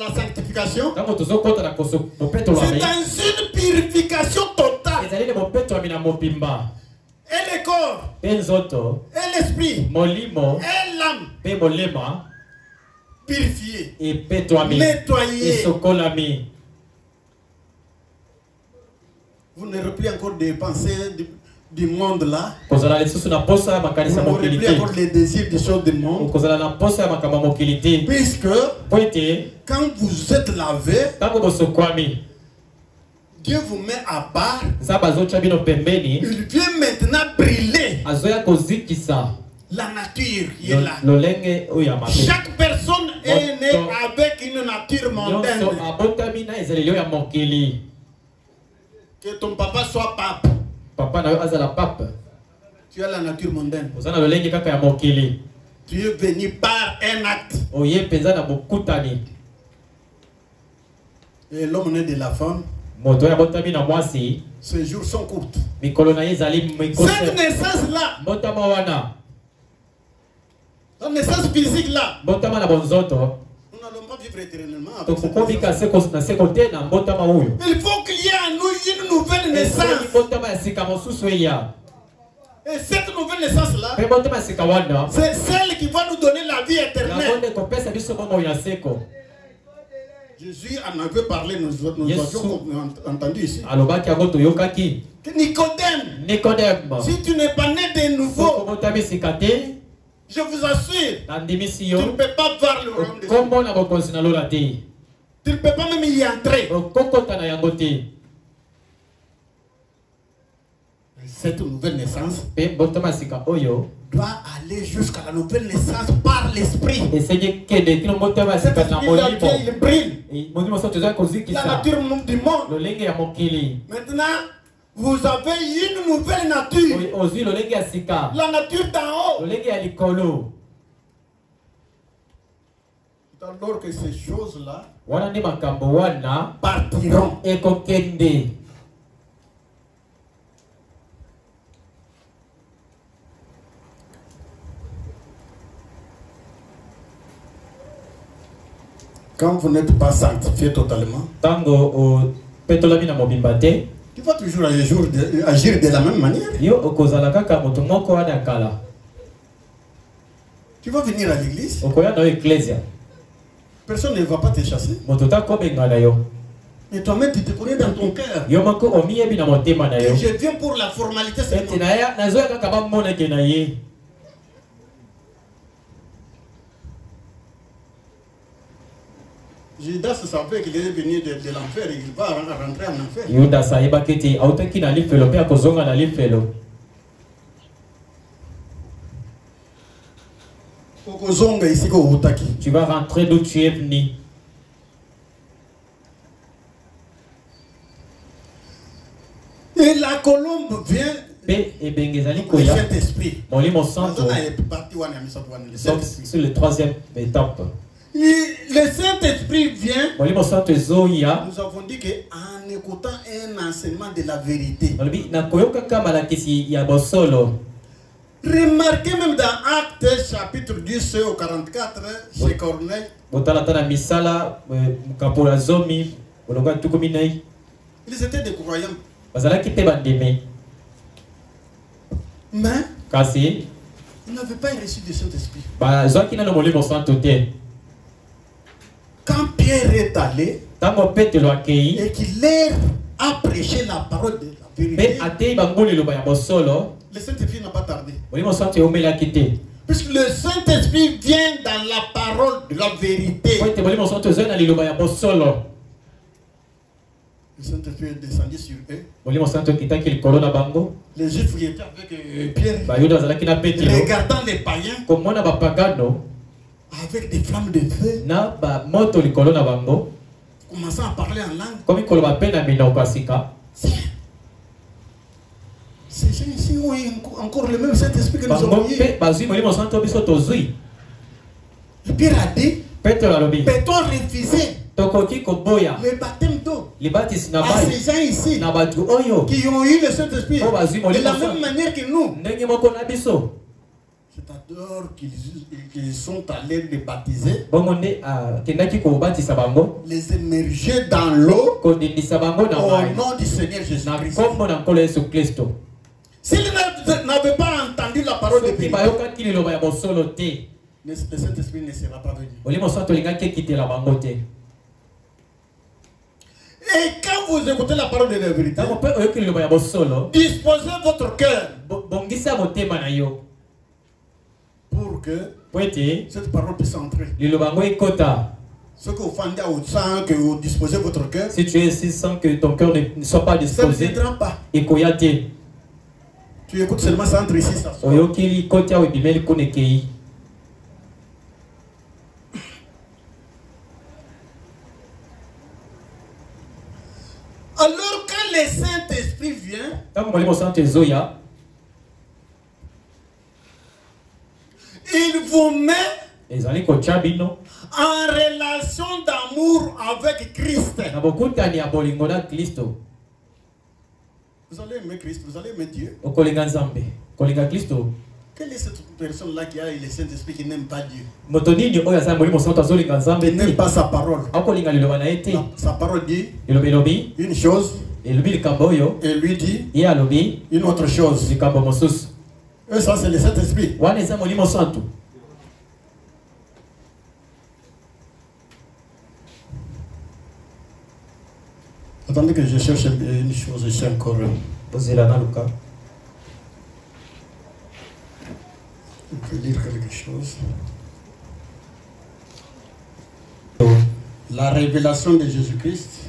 la sanctification, c'est dans une purification totale. et le corps, et l'esprit, et l'âme, purifiés, nettoyés. Vous n'aurez plus encore des pensées du monde là. Vous n'aurez plus encore les désirs des choses du monde. Puisque quand vous êtes lavé, Dieu vous met à part. Il vient maintenant brûler la nature qui est là. Chaque personne est née avec une nature mondaine. Que ton papa soit pape. Tu as la nature mondaine. Tu es venu par un acte. Et l'homme né de la femme. Ces jours sont courts. Cette naissance-là, la naissance physique-là, nous n'allons pas vivre éternellement. Il faut qu'il y ait en nous une nouvelle naissance. Et cette nouvelle naissance-là, c'est celle qui va nous donner la vie éternelle. Jésus en avait parlé, nous avions entendu ici. Nicodème, si tu n'es pas né de nouveau, je vous assure, tu ne peux pas voir le royaume de Dieu. Tu ne peux pas même y entrer. Cette nouvelle naissance doit aller jusqu'à la nouvelle naissance par l'esprit. Il brille. La nature du monde. Maintenant, vous avez une nouvelle nature. La nature d'en haut. Alors que ces choses-là partiront. Quand vous n'êtes pas sanctifié totalement, tu vas toujours agir de la même manière. Tu vas venir à l'église. Personne ne va pas te chasser. Mais toi-même, tu te connais dans ton cœur. Et je viens pour la formalité. Judas savait qu'il est venu de l'enfer et il va rentrer en enfer. Tu vas rentrer d'où tu es venu. Et la colombe vient du Saint-Esprit. C'est la troisième étape. Le Saint-Esprit vient. Nous avons dit qu'en écoutant un enseignement de la vérité. Remarquez même dans Actes chapitre 10 au 44 chez Corneille. Ils étaient des croyants. Mais ils n'avaient pas reçu du Saint-Esprit. Quand Pierre est allé et qu'il leur a prêché la parole de la vérité, le Saint-Esprit n'a pas tardé. Puisque le Saint-Esprit vient dans la parole de la vérité. Le Saint-Esprit est descendu sur eux. Les Juifs qui étaient avec Pierre, regardant les païens, avec des flammes de feu, commençant à parler en langue. Ces gens ici ont encore le même Saint-Esprit que nous avons envoyé. Et Pierre a dit, peut-on refuser le baptême d'eau à ces gens ici qui ont eu le Saint-Esprit de la même manière que nous? C'est-à-dire qu'ils sont allés les baptiser, les immerger dans l'eau au nom du Seigneur Jésus-Christ. S'ils n'avaient pas entendu la parole de Dieu, le Saint-Esprit ne sera pas venu. Et quand vous écoutez la parole de la vérité, disposez votre cœur pour que cette parole puisse entrer. Ce que vous fendez au sang, que vous disposez votre cœur, si tu es ici sans que ton cœur ne soit pas disposé, ça ne viendra pas. Tu écoutes seulement ça entre ici, ça sort. Alors quand le Saint-Esprit vient, il vous met en relation d'amour avec Christ. Vous allez aimer Christ, vous allez aimer Dieu. Quelle est cette personne-là qui a le Saint-Esprit qui n'aime pas Dieu? Qui n'aime pas sa parole. Sa parole dit une chose et lui dit une autre chose. Et ça, c'est le Saint-Esprit. Attendez que je cherche une chose ici encore. Je vais lire quelque chose. La révélation de Jésus-Christ.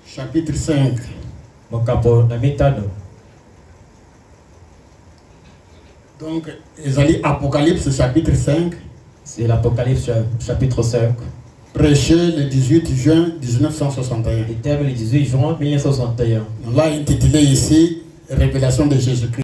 Chapitre 5. Donc, Apocalypse chapitre 5. C'est l'Apocalypse chapitre 5. Prêché le 18 juin 1961. Le 18 juin 1961. On l'a intitulé ici Révélation de Jésus-Christ.